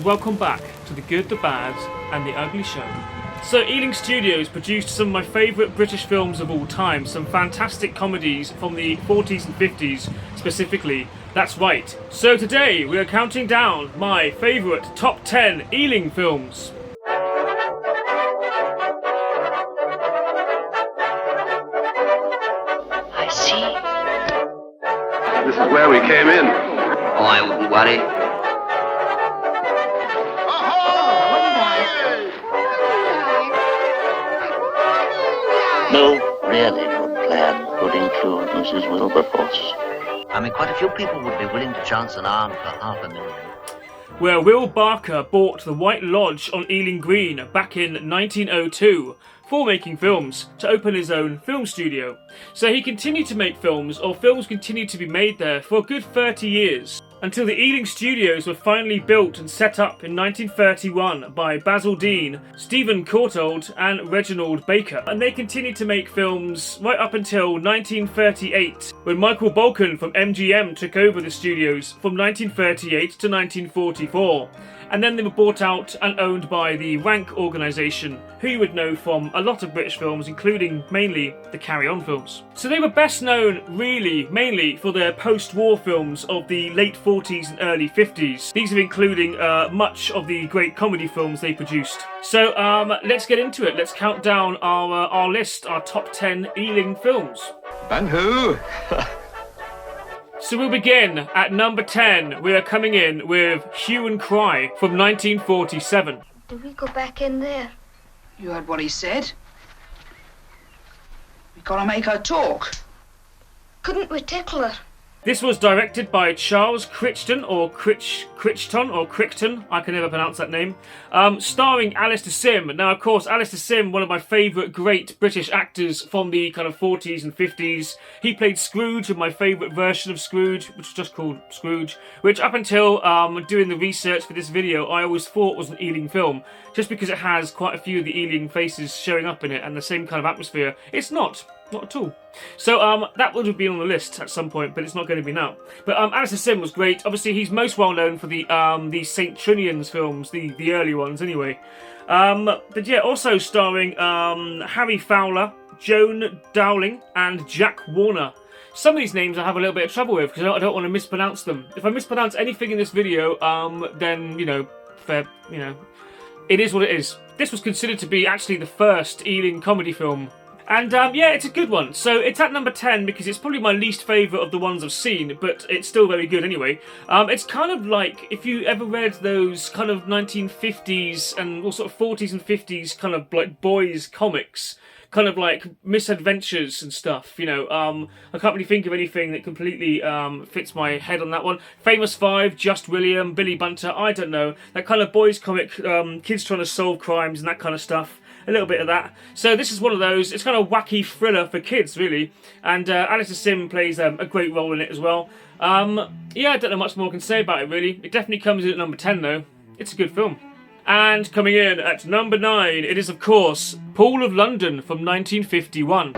and welcome back to The Good, the Bad and the Ugly Show. So Ealing Studios produced some of my favourite British films of all time, some fantastic comedies from the 40s and 50s specifically. That's right. So today we are counting down my favourite top 10 Ealing films. I see. This is where we came in. Oh, I wouldn't worry. No, really good plan would include Mrs. Wilberforce. I mean, quite a few people would be willing to chance an arm for $500,000. Where Will Barker bought the White Lodge on Ealing Green back in 1902 for making films to open his own film studio. So he continued to make films, or films continued to be made there for a good 30 years, until the Ealing Studios were finally built and set up in 1931 by Basil Dean, Stephen Courtauld and Reginald Baker. And they continued to make films right up until 1938, when Michael Balkan from MGM took over the studios from 1938 to 1944. And then they were bought out and owned by the Rank organisation, who you would know from a lot of British films, including mainly the Carry On films. So they were best known, really, mainly for their post-war films of the late 40s and early 50s. These are including much of the great comedy films they produced. So let's get into it. Let's count down our list, our top 10 Ealing films. And who? So we'll begin at number 10. We are coming in with Hugh Cry from 1947. Do we go back in there? You heard what he said? We gotta make her talk. Couldn't we tickle her? This was directed by Charles Crichton, or Crichton, I can never pronounce that name, starring Alistair Sim. Now, of course, Alistair Sim, one of my favourite great British actors from the kind of 40s and 50s. He played Scrooge in my favourite version of Scrooge, which was just called Scrooge, which up until doing the research for this video, I always thought was an Ealing film, just because it has quite a few of the Ealing faces showing up in it and the same kind of atmosphere. It's not at all. So that would have been on the list at some point, but it's not going to be now. But Alistair Sim was great. Obviously, he's most well known for the St. Trinian's films, the early ones anyway. But yeah, also starring Harry Fowler, Joan Dowling, and Jack Warner. Some of these names I have a little bit of trouble with because I don't want to mispronounce them. If I mispronounce anything in this video, then it is what it is. This was considered to be actually the first Ealing comedy film. And yeah, it's a good one. So it's at number 10 because it's probably my least favourite of the ones I've seen, but it's still very good anyway. It's kind of like, if you ever read those kind of 1950s and all sort of 40s and 50s kind of like boys comics, kind of like misadventures and stuff, you know. I can't really think of anything that completely fits my head on that one. Famous Five, Just William, Billy Bunter, I don't know. That kind of boys comic, kids trying to solve crimes and that kind of stuff. A little bit of that. So this is one of those, it's kind of wacky thriller for kids, really. And Alistair Sim plays a great role in it as well. Yeah, I don't know much more I can say about it, really. It definitely comes in at number 10, though. It's a good film. And coming in at number 9, it is, of course, Pool of London from 1951.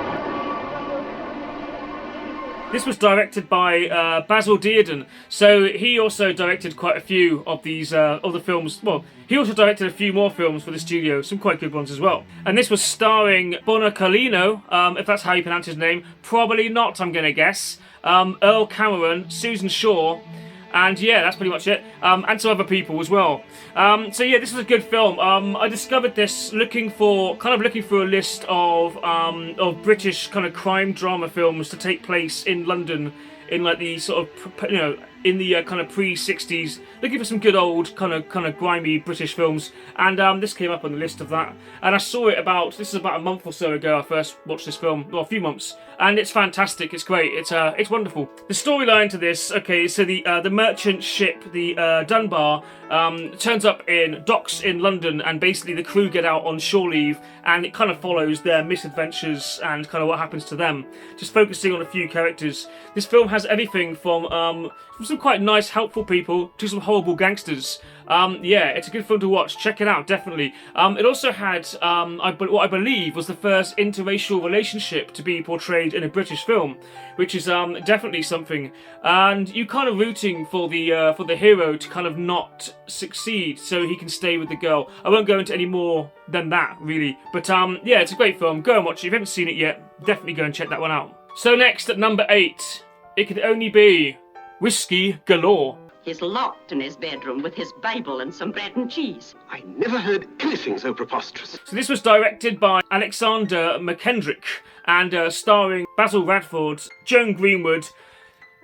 This was directed by Basil Dearden, so he also directed quite a few of these other films. Well, he also directed a few more films for the studio, some quite good ones as well. And this was starring Bonacarlino, if that's how you pronounce his name. Probably not, I'm going to guess. Earl Cameron, Susan Shaw, and yeah, that's pretty much it. And some other people as well. So yeah, this was a good film. I discovered this looking for a list of British kind of crime drama films to take place in London in like the sort of, you know, in the kind of pre-60s, looking for some good old kind of grimy British films, and this came up on the list of that. And I saw it about a month or so ago. I first watched this film, well, a few months, and it's fantastic. It's great. It's wonderful. The storyline to this, okay, so the merchant ship, the Dunbar, turns up in docks in London, and basically the crew get out on shore leave, and it kind of follows their misadventures and kind of what happens to them. Just focusing on a few characters. This film has everything from some quite nice, helpful people to some horrible gangsters. Yeah, it's a good film to watch. Check it out, definitely. It also had what I believe was the first interracial relationship to be portrayed in a British film, which is definitely something. And you kind of rooting for the hero to kind of not succeed, so he can stay with the girl. I won't go into any more than that, really. But yeah, it's a great film. Go and watch it. If you haven't seen it yet, definitely go and check that one out. So next, at number 8, it could only be Whiskey Galore. He's locked in his bedroom with his Bible and some bread and cheese. I never heard anything so preposterous. So this was directed by Alexander McKendrick and starring Basil Radford, Joan Greenwood,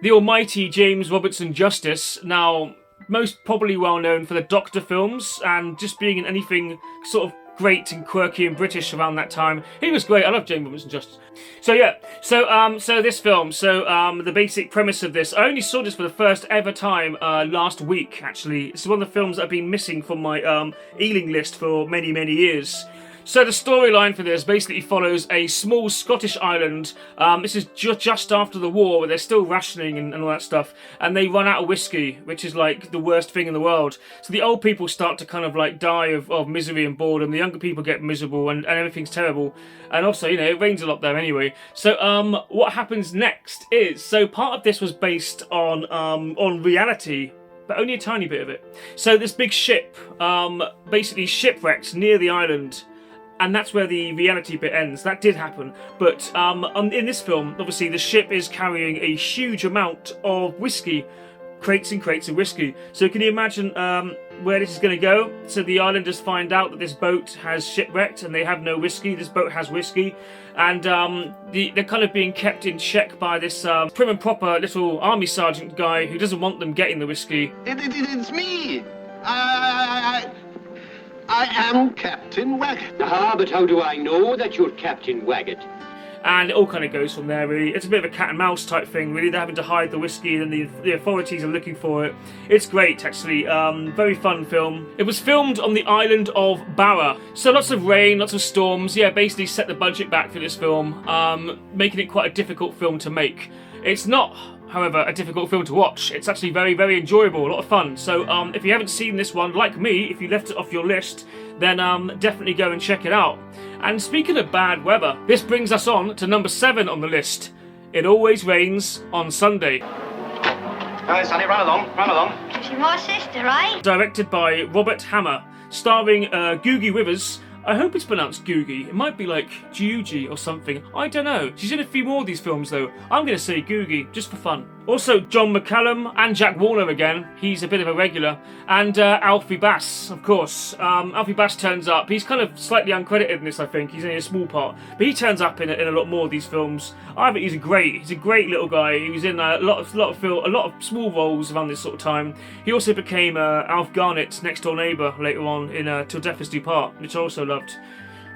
the almighty James Robertson Justice, now most probably well known for the Doctor films and just being in anything sort of great and quirky and British around that time. He was great. I love James Robertson Justice. So yeah, so this film, the basic premise of this, I only saw this for the first ever time last week, actually. It's one of the films that I've been missing from my Ealing list for many, many years. So the storyline for this basically follows a small Scottish island. This is just after the war, where they're still rationing and all that stuff, and they run out of whiskey, which is like the worst thing in the world. So the old people start to kind of like die of misery and boredom. The younger people get miserable, and everything's terrible. And also, you know, it rains a lot there anyway. So what happens next is, so part of this was based on reality, but only a tiny bit of it. So this big ship basically shipwrecked near the island. And that's where the reality bit ends. That did happen. But in this film, obviously, the ship is carrying a huge amount of whiskey. Crates and crates of whiskey. So can you imagine where this is going to go? So the islanders find out that this boat has shipwrecked and they have no whiskey. This boat has whiskey. And they're kind of being kept in check by this prim and proper little army sergeant guy who doesn't want them getting the whiskey. It's me! I am Captain Waggot. Ah, but how do I know that you're Captain Waggot? And it all kind of goes from there, really. It's a bit of a cat and mouse type thing, really. They're having to hide the whiskey and the authorities are looking for it. It's great, actually. Very fun film. It was filmed on the island of Barra. So lots of rain, lots of storms. Yeah, basically set the budget back for this film, making it quite a difficult film to make. It's not, however, a difficult film to watch. It's actually very, very enjoyable, a lot of fun. So if you haven't seen this one, like me, if you left it off your list, then definitely go and check it out. And speaking of bad weather, this brings us on to number 7 on the list. It Always Rains on Sunday. Hi, Sonny, run along. She's my sister, eh? Directed by Robert Hammer, starring Googie Withers. I hope it's pronounced Googie. It might be like Jugie or something. I don't know. She's in a few more of these films though. I'm going to say Googie, just for fun. Also, John McCallum and Jack Warner again. He's a bit of a regular. And Alfie Bass, of course. Alfie Bass turns up. He's kind of slightly uncredited in this, I think. He's in a small part. But he turns up in a lot more of these films. I think he's a great little guy. He was in a lot of small roles around this sort of time. He also became Alf Garnett's next door neighbour later on in Till Death Us Do Part, which I also loved.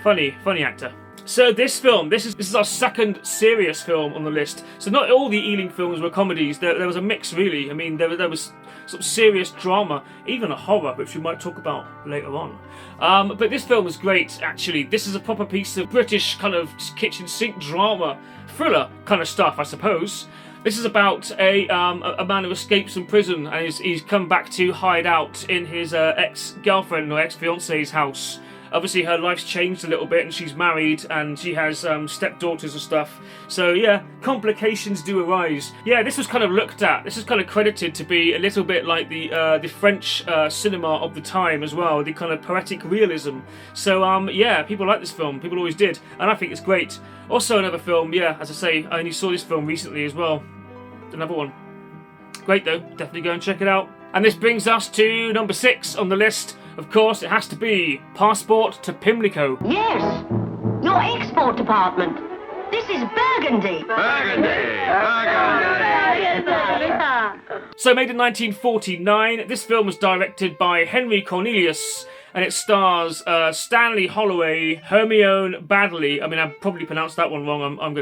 Funny actor. So this film, this is our second serious film on the list. So not all the Ealing films were comedies. There was a mix, really. I mean, there was sort of serious drama, even a horror, which we might talk about later on. But this film was great, actually. This is a proper piece of British kind of kitchen sink drama, thriller kind of stuff, I suppose. This is about a man who escapes from prison and he's come back to hide out in his ex-girlfriend or ex-fiance's house. Obviously her life's changed a little bit and she's married and she has stepdaughters and stuff. So yeah, complications do arise. Yeah, this was kind of looked at, this is kind of credited to be a little bit like the French cinema of the time as well, the kind of poetic realism. So yeah, people like this film, people always did, and I think it's great. Also another film, yeah, as I say, I only saw this film recently as well. Another one. Great though, definitely go and check it out. And this brings us to number 6 on the list. Of course, it has to be Passport to Pimlico. Yes, your export department. This is Burgundy. So made in 1949, this film was directed by Henry Cornelius, and it stars Stanley Holloway, Hermione Baddeley. I mean, I probably pronounced that one wrong. I'm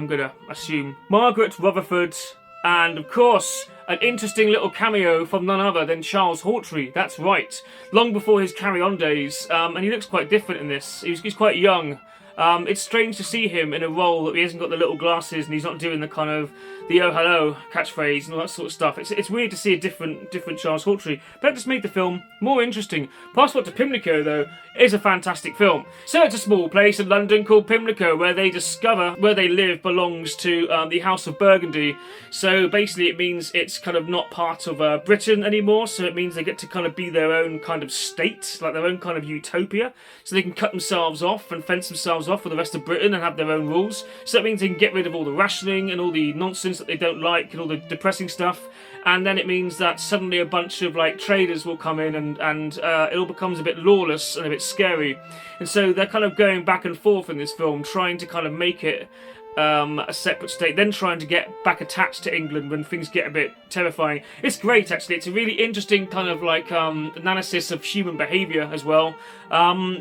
gonna assume Margaret Rutherford, and of course, an interesting little cameo from none other than Charles Hawtrey. That's right, long before his Carry On days, and he looks quite different in this. He's quite young. It's strange to see him in a role that he hasn't got the little glasses and he's not doing the kind of the "oh hello" catchphrase and all that sort of stuff. It's weird to see a different Charles Hawtrey, but that just made the film more interesting. Passport to Pimlico, though, is a fantastic film. So it's a small place in London called Pimlico where they discover where they live belongs to the House of Burgundy. So basically it means it's kind of not part of Britain anymore, so it means they get to kind of be their own kind of state, like their own kind of utopia. So they can cut themselves off and fence themselves off from the rest of Britain and have their own rules. So that means they can get rid of all the rationing and all the nonsense that they don't like and all the depressing stuff. And then it means that suddenly a bunch of like traders will come in and it all becomes a bit lawless and a bit scary. And so they're kind of going back and forth in this film, trying to kind of make it a separate state, then trying to get back attached to England when things get a bit terrifying. It's great, actually. It's a really interesting kind of like analysis of human behaviour as well.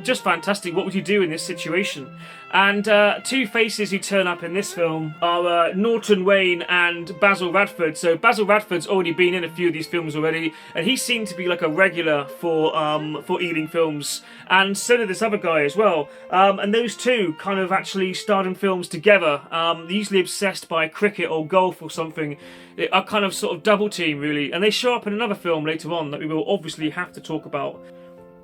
Just fantastic. What would you do in this situation? And two faces who turn up in this film are Norton Wayne and Basil Radford. So Basil Radford's already been in a few of these films already, and he seemed to be like a regular for Ealing films, and so did this other guy as well. And those two kind of actually starred in films together. They're usually obsessed by cricket or golf or something. They are kind of sort of double team, really, and they show up in another film later on that we will obviously have to talk about.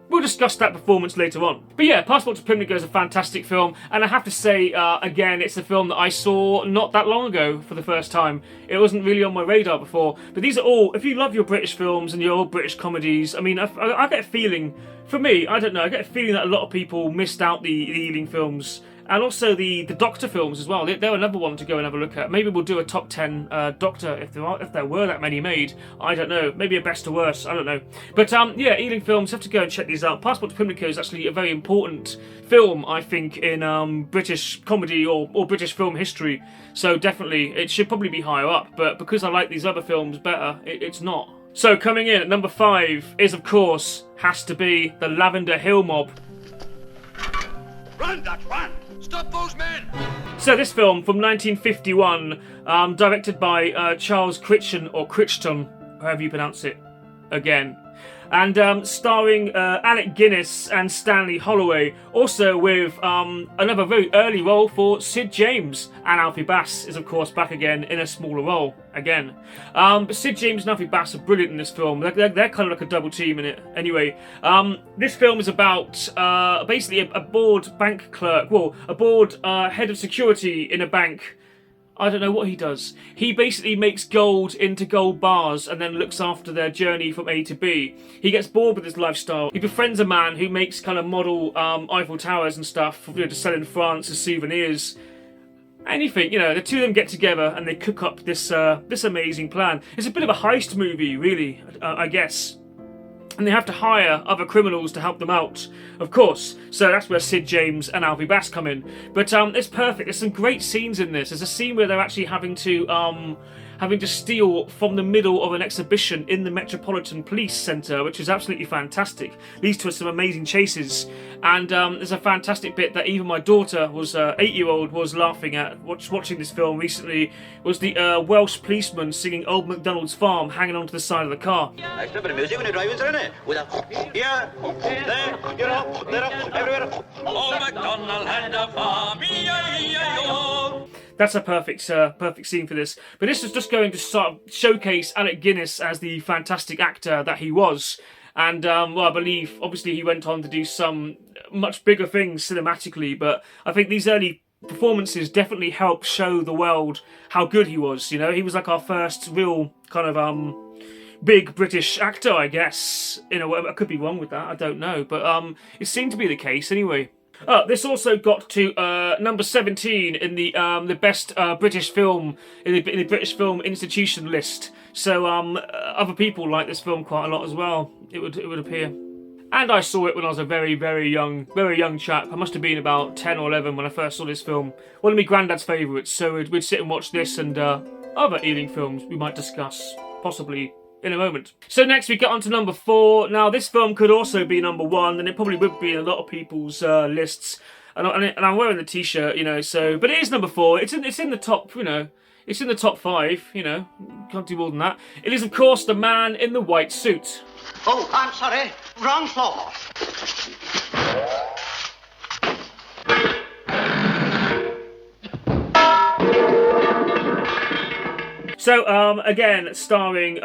We'll discuss that performance later on. But yeah, Passport to Pimlico is a fantastic film, and I have to say, again, it's a film that I saw not that long ago for the first time. It wasn't really on my radar before, but these are all, if you love your British films and your old British comedies, I mean, I get a feeling, for me, I don't know, I get a feeling that a lot of people missed out the Ealing films, and also the Doctor films as well. They're another one to go and have a look at. Maybe we'll do a top 10 Doctor if there were that many made. I don't know. Maybe a best or worst. I don't know. But yeah, Ealing films, have to go and check these out. Passport to Pimlico is actually a very important film, I think, in British comedy or British film history. So definitely, it should probably be higher up. But because I like these other films better, it's not. So coming in at number 5 is, of course, has to be the Lavender Hill Mob. Run, Dutch, run! Stop those men! So this film from 1951, directed by Charles Crichton, or Crichton, however you pronounce it, again. And starring Alec Guinness and Stanley Holloway, also with another very early role for Sid James. And Alfie Bass is, of course, back again in a smaller role, again. But Sid James and Alfie Bass are brilliant in this film. They're kind of like a double team in it. Anyway, this film is about basically a bored bank clerk, well, a bored head of security in a bank. I don't know what he does. He basically makes gold into gold bars and then looks after their journey from A to B. He gets bored with his lifestyle. He befriends a man who makes kind of model Eiffel Towers and stuff, you know, to sell in France as souvenirs. Anything, you know, the two of them get together and they cook up this this amazing plan. It's a bit of a heist movie, really, I guess. And they have to hire other criminals to help them out, of course. So that's where Sid James and Alfie Bass come in. But it's perfect. There's some great scenes in this. There's a scene where they're actually having to steal from the middle of an exhibition in the Metropolitan Police Centre, which is absolutely fantastic. Leads to some amazing chases. And there's a fantastic bit that even my daughter, was 8-year-old, was laughing at watching this film recently, was the Welsh policeman singing Old MacDonald's Farm hanging onto the side of the car. Nice bit of music when you're driving, isn't it? With a here, there, you're up, there, up, everywhere. Old MacDonald had a farm, E-I-E-I-O. That's a perfect scene for this. But this is just going to sort of showcase Alec Guinness as the fantastic actor that he was. And, well, I believe, obviously, he went on to do some much bigger things cinematically, but I think these early performances definitely helped show the world how good he was, you know? He was like our first real kind of, big British actor, I guess. In a way, I could be wrong with that, I don't know. But it seemed to be the case anyway. This also got to number 17 in the best British film in the British Film Institution list. So other people like this film quite a lot as well. It would appear. And I saw it when I was a very young chap. I must have been about 10 or 11 when I first saw this film. One of my granddad's favourites. So we'd sit and watch this and other Ealing films we might discuss possibly in a moment. So next we get on to number 4. Now this film could also be number 1, and it probably would be in a lot of people's lists. And I'm wearing the t-shirt, you know. So, but it is number 4. It's in the top, you know. It's in the top 5, you know. Can't do more than that. It is, of course, The Man in the White Suit. Oh, I'm sorry. Wrong floor. So, again, starring,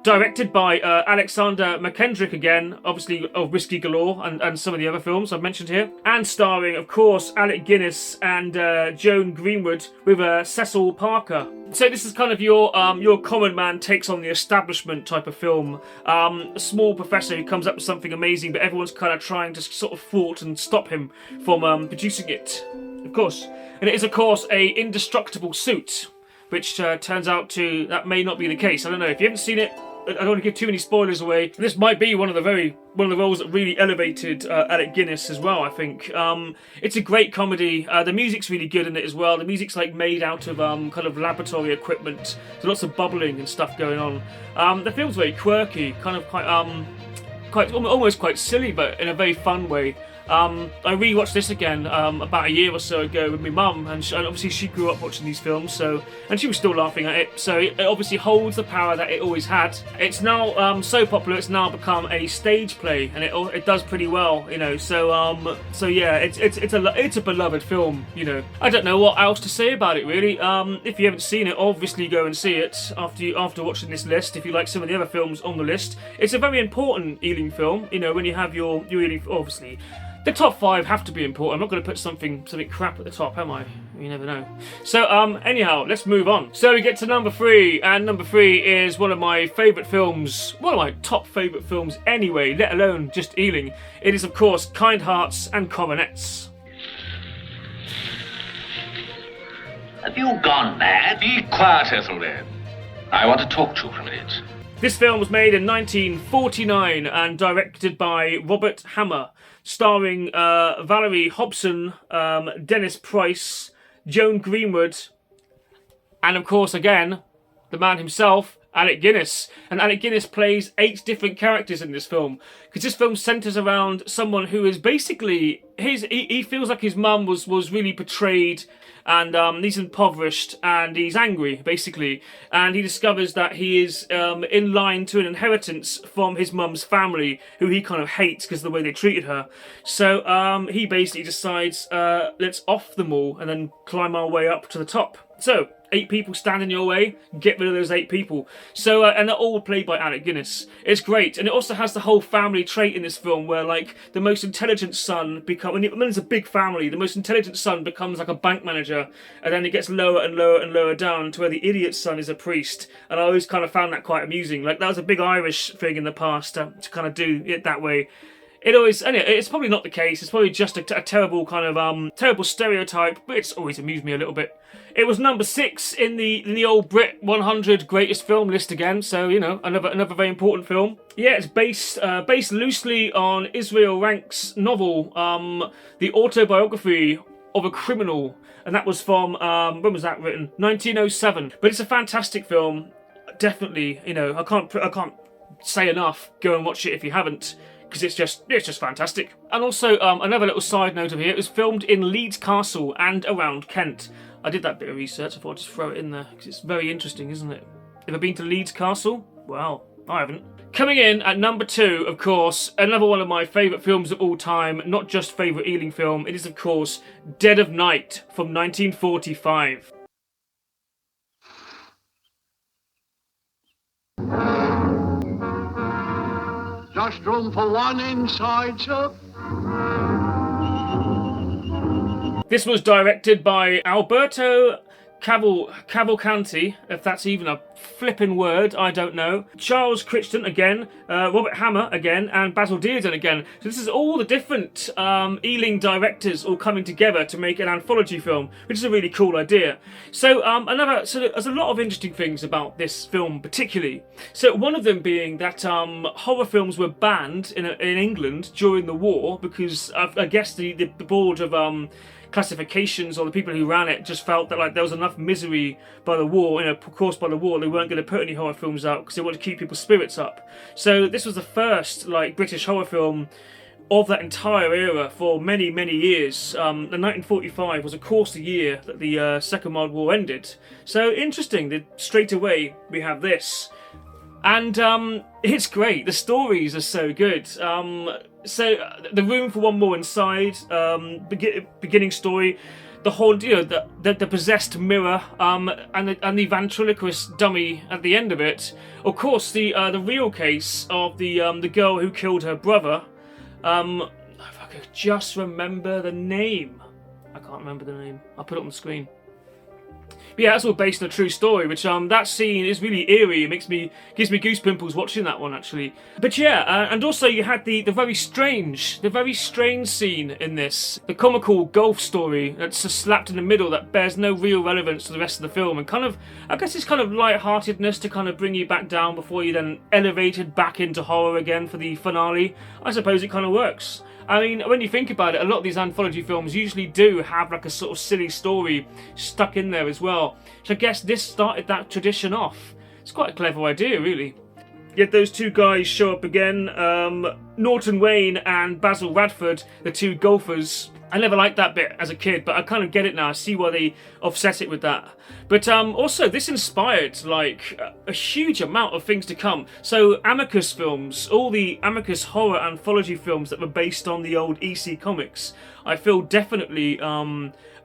directed by Alexander McKendrick again, obviously of Whiskey Galore and some of the other films I've mentioned here. And starring, of course, Alec Guinness and Joan Greenwood with Cecil Parker. So this is kind of your common man takes on the establishment type of film. A small professor who comes up with something amazing, but everyone's kind of trying to sort of thwart and stop him from producing it, of course. And it is, of course, a indestructible suit, which turns out that may not be the case. I don't know. If you haven't seen it, I don't want to give too many spoilers away. This might be one of the roles that really elevated Alec Guinness as well, I think. It's a great comedy. The music's really good in it as well. The music's like made out of kind of laboratory equipment. There's lots of bubbling and stuff going on. The film's very quirky, kind of almost quite silly, but in a very fun way. I rewatched this again about a year or so ago with my mum, and obviously she grew up watching these films, and she was still laughing at it, so it obviously holds the power that it always had. It's now so popular, it's now become a stage play, and it does pretty well, you know, so yeah, it's a beloved film, you know. I don't know what else to say about it, really. If you haven't seen it, obviously go and see it after watching this list, if you like some of the other films on the list. It's a very important Ealing film, you know, when you have your Ealing, obviously. The top 5 have to be important. I'm not going to put something crap at the top, am I? You never know. So, anyhow, let's move on. So we get to number 3, and number 3 is one of my favourite films, one of my top favourite films anyway, let alone just Ealing. It is, of course, Kind Hearts and Coronets. Have you gone mad? Be quiet, Ethelred. I want to talk to you for a minute. This film was made in 1949 and directed by Robert Hammer, starring Valerie Hobson, Dennis Price, Joan Greenwood, and of course, again, the man himself, Alec Guinness. And Alec Guinness plays 8 different characters in this film, because this film centres around someone who is basically, he feels like his mum was really portrayed, and he's impoverished, and he's angry, basically. And he discovers that he is in line to an inheritance from his mum's family, who he kind of hates because of the way they treated her. So he basically decides, let's off them all and then climb our way up to the top. So, 8 people stand in your way, get rid of those 8 people. So, and they're all played by Alec Guinness. It's great. And it also has the whole family trait in this film where, like, the most intelligent son when it's a big family, the most intelligent son becomes like a bank manager, and then it gets lower and lower and lower down to where the idiot son is a priest. And I always kind of found that quite amusing. Like, that was a big Irish thing in the past to kind of do it that way. Anyway, it's probably not the case. It's probably just a terrible kind of terrible stereotype, but it's always amused me a little bit. It was number 6 in the old Brit 100 greatest film list again, so you know, another very important film. Yeah, it's based loosely on Israel Rank's novel, The Autobiography of a Criminal, and that was from when was that written? 1907. But it's a fantastic film. Definitely, you know, I can't say enough. Go and watch it if you haven't, because it's just fantastic. And also, another little side note of here, it was filmed in Leeds Castle and around Kent. I did that bit of research, I thought I'd just throw it in there, because it's very interesting, isn't it? Ever been to Leeds Castle? Well, I haven't. Coming in at number 2, of course, another one of my favourite films of all time, not just favourite Ealing film, it is, of course, Dead of Night from 1945. Just room for one inside, sir. This was directed by Alberto Cavalcanti, if that's even a flipping word, I don't know. Charles Crichton again, Robert Hammer again, and Basil Dearden again. So this is all the different Ealing directors all coming together to make an anthology film, which is a really cool idea. So there's a lot of interesting things about this film particularly. So one of them being that horror films were banned in England during the war because I guess the board of classifications, or the people who ran it, just felt that like there was enough misery by the war, you know, caused by the war. They weren't going to put any horror films out because they wanted to keep people's spirits up. So this was the first like British horror film of that entire era for many, many years. And 1945 was of course the year that the Second World War ended. So interesting that straight away we have this. And it's great. The stories are so good. So The Room for One More Inside, beginning story. the whole, the possessed mirror, and the ventriloquist dummy at the end of it. Of course, the real case of the girl who killed her brother. If I could just remember the name. I can't remember the name. I'll put it on the screen. But yeah, that's all based on a true story, which that scene is really eerie. It gives me goose pimples watching that one, actually. But yeah, and also you had the very strange scene in this, the comical golf story that's just slapped in the middle that bears no real relevance to the rest of the film, and kind of, I guess it's kind of light-heartedness to kind of bring you back down before you then elevated back into horror again for the finale. I suppose it kind of works. I mean, when you think about it, a lot of these anthology films usually do have like a sort of silly story stuck in there as well. So I guess this started that tradition off. It's quite a clever idea, really. Yet those two guys show up again. Norton Wayne and Basil Radford, the two golfers. I never liked that bit as a kid, but I kind of get it now. I see why they offset it with that. But also, this inspired like a huge amount of things to come. So Amicus films, all the Amicus horror anthology films that were based on the old EC comics, I feel definitely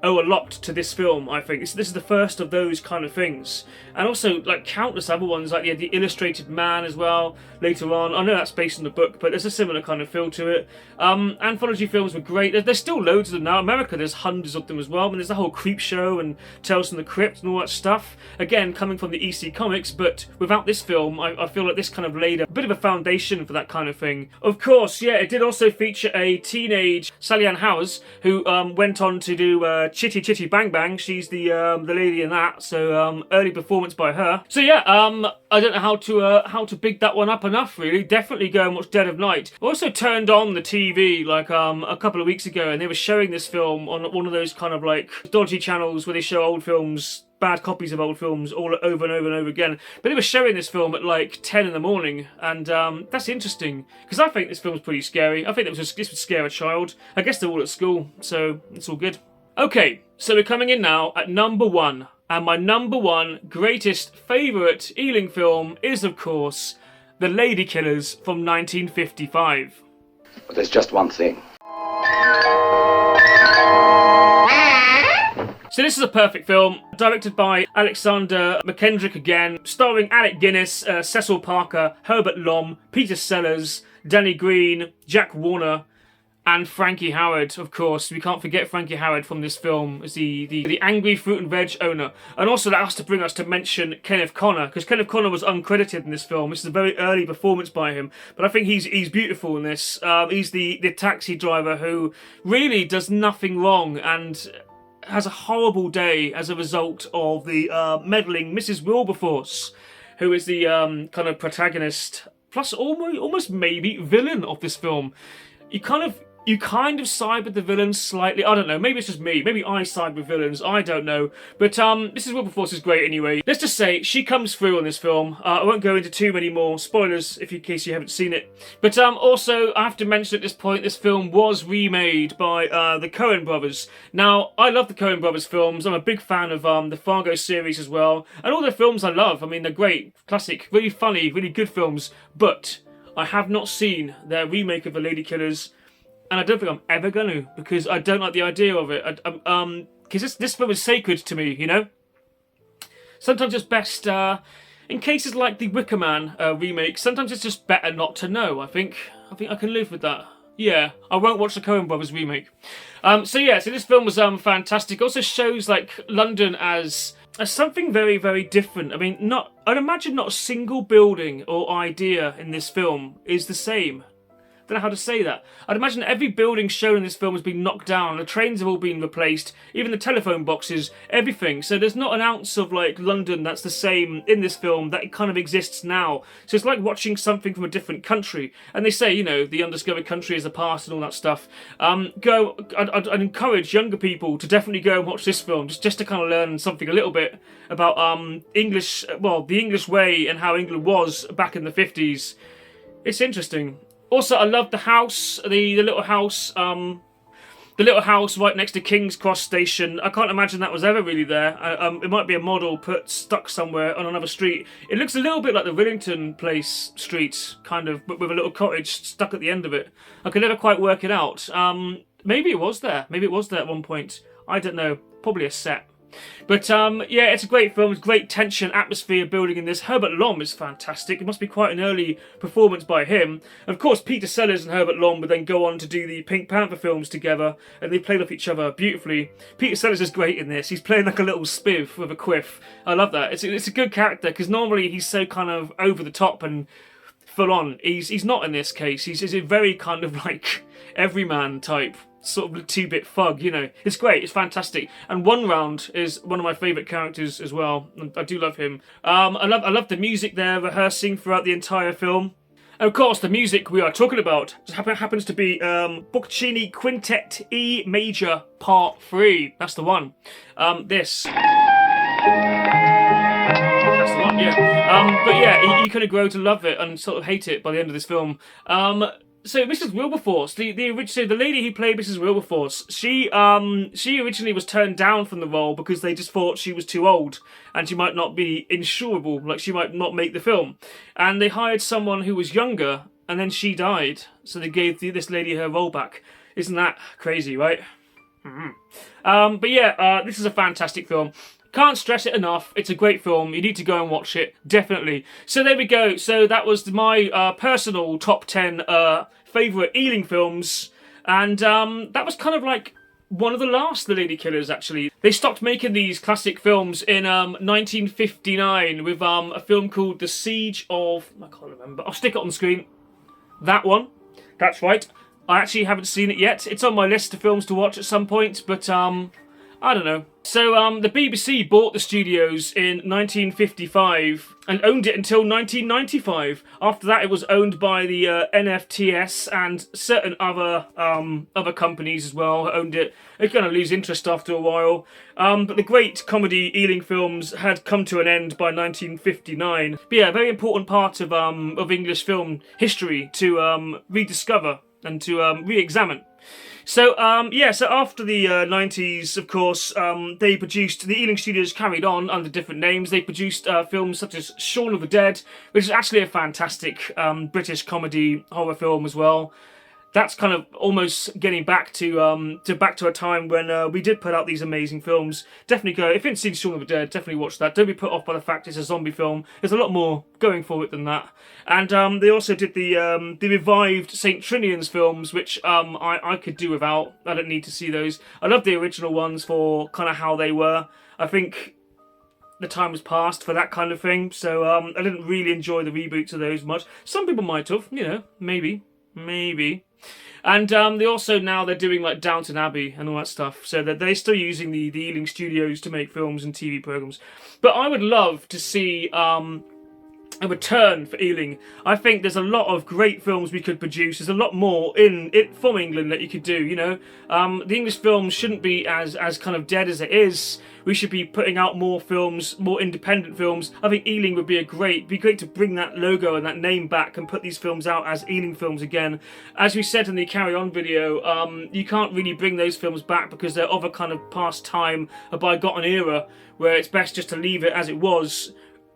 owe a lot to this film. I think this is the first of those kind of things, and also like countless other ones, like the Illustrated Man as well later on. I know that's based on the book, but there's a similar kind of feel to it. Anthology films were great. There's still loads of them now. America, there's hundreds of them as well. I mean, there's the whole Creep Show and Tales from the Crypt and all that stuff. Again, coming from the EC comics, but without this film, I feel like this kind of laid a bit of a foundation for that kind of thing. Of course, yeah, it did also feature a teenage Sally Ann Howes who went on to do Chitty Chitty Bang Bang. She's the lady in that, so early performance by her. So yeah, I don't know how to big that one up enough, really. Definitely go and watch Dead of Night. I also turned on the TV like a couple of weeks ago, and they were showing this film on one of those kind of like dodgy channels where they show old films, bad copies of old films all over and over and over again. But they were showing this film at like 10 in the morning, and that's interesting because I think this film's pretty scary. I think this would scare a child. I guess they're all at school, so it's all good. Okay, so we're coming in now at number 1, and my number 1 greatest favourite Ealing film is, of course, The Lady Killers from 1955. But there's just one thing. So this is a perfect film, directed by Alexander McKendrick again, starring Alec Guinness, Cecil Parker, Herbert Lom, Peter Sellers, Danny Green, Jack Warner, and Frankie Howard, of course. We can't forget Frankie Howard from this film as the angry fruit and veg owner. And also that has to bring us to mention Kenneth Connor, because Kenneth Connor was uncredited in this film. This is a very early performance by him, but I think he's beautiful in this. He's the taxi driver who really does nothing wrong and has a horrible day as a result of the meddling Mrs. Wilberforce, who is the kind of protagonist, plus almost maybe villain of this film. You kind of side with the villains slightly. I don't know. Maybe it's just me. Maybe I side with villains. I don't know. But Mrs. Wilberforce is great anyway. Let's just say she comes through on this film. I won't go into too many more spoilers in case you haven't seen it. But also, I have to mention at this point, this film was remade by the Coen brothers. Now, I love the Coen brothers films. I'm a big fan of the Fargo series as well. And all their films I love. I mean, they're great, classic, really funny, really good films. But I have not seen their remake of The Lady Killers. And I don't think I'm ever going to, because I don't like the idea of it. Because this film is sacred to me, you know? Sometimes it's best, in cases like the Wicker Man remake, sometimes it's just better not to know, I think I can live with that. Yeah, I won't watch the Coen Brothers remake. So this film was fantastic. Also shows like London as something very, very different. I mean, I'd imagine not a single building or idea in this film is the same. I don't know how to say that. I'd imagine every building shown in this film has been knocked down. The trains have all been replaced. Even the telephone boxes, everything. So there's not an ounce of like London that's the same in this film that it kind of exists now. So it's like watching something from a different country. And they say, you know, the undiscovered country is the past and all that stuff. I'd encourage younger people to definitely go and watch this film just to kind of learn something a little bit about English, the English way and how England was back in the 50s. It's interesting. Also, I love the house, the little house, the little house right next to King's Cross Station. I can't imagine that was ever really there. It might be a model stuck somewhere on another street. It looks a little bit like the Rillington Place street, kind of, but with a little cottage stuck at the end of it. I could never quite work it out. Maybe it was there. Maybe it was there at one point. I don't know, probably a set. But yeah, it's a great film. It's great tension, atmosphere building in this. Herbert Lom is fantastic. It must be quite an early performance by him. Of course, Peter Sellers and Herbert Lom would then go on to do the Pink Panther films together, and they played off each other beautifully. Peter Sellers is great in this. He's playing like a little spiv with a quiff. I love that. It's a good character, because normally he's so kind of over the top and full on. He's not in this case. He's a very kind of like everyman type, sort of 2-bit thug, you know. It's great, it's fantastic. And One Round is one of my favourite characters as well. I do love him. I love the music they're rehearsing throughout the entire film. And of course, the music we are talking about just happens to be Boccherini Quintet E Major Part 3. That's the one. This. That's the one, yeah. But yeah, you kind of grow to love it and sort of hate it by the end of this film. So Mrs. Wilberforce, the lady who played Mrs. Wilberforce, she originally was turned down from the role because they just thought she was too old and she might not be insurable, like she might not make the film. And they hired someone who was younger, and then she died, so they gave this lady her role back. Isn't that crazy, right? Mm-hmm. But yeah, this is a fantastic film. Can't stress it enough. It's a great film. You need to go and watch it, definitely. So there we go. So that was my personal top 10 favourite Ealing films. And that was kind of like one of the last The Lady Killers, actually. They stopped making these classic films in 1959 with a film called The Siege of... I can't remember. I'll stick it on the screen. That one. That's right. I actually haven't seen it yet. It's on my list of films to watch at some point, but I don't know. So the BBC bought the studios in 1955 and owned it until 1995. After that, it was owned by the NFTS and certain other companies as well owned it. It's going to lose interest after a while. But the great comedy Ealing films had come to an end by 1959. But yeah, a very important part of English film history to rediscover and to re-examine. So, so after the 90s, of course, they produced, the Ealing Studios carried on under different names. They produced films such as Shaun of the Dead, which is actually a fantastic British comedy horror film as well. That's kind of almost getting back to a time when we did put out these amazing films. Definitely go, if you haven't seen Shaun of the Dead, definitely watch that. Don't be put off by the fact it's a zombie film. There's a lot more going for it than that. And they also did the revived St. Trinian's films, which I could do without. I don't need to see those. I love the original ones for kind of how they were. I think the time was past for that kind of thing, so I didn't really enjoy the reboots of those much. Some people might have, you know, maybe. And they also, now they're doing like Downton Abbey and all that stuff, so that they're still using the Ealing Studios to make films and TV programmes. But I would love to see a return for Ealing. I think there's a lot of great films we could produce. There's a lot more in it from England that you could do, you know. The English films shouldn't be as kind of dead as it is. We should be putting out more films, more independent films. I think Ealing would be great to bring that logo and that name back and put these films out as Ealing films again. As we said in the Carry On video, you can't really bring those films back because they're of a kind of past time, a bygone era, where it's best just to leave it as it was.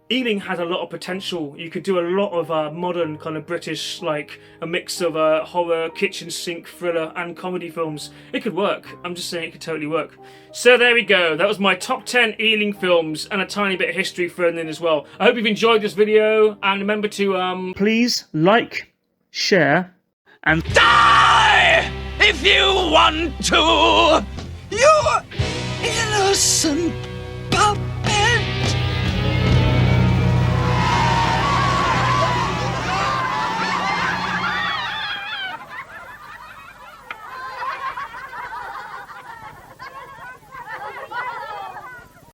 Ealing has a lot of potential. You could do a lot of modern kind of British, like a mix of horror, kitchen sink, thriller and comedy films. It could work. I'm just saying it could totally work. So there we go. That was my top 10 Ealing films and a tiny bit of history thrown in as well. I hope you've enjoyed this video, and remember to please like, share and Die if you want to! You innocent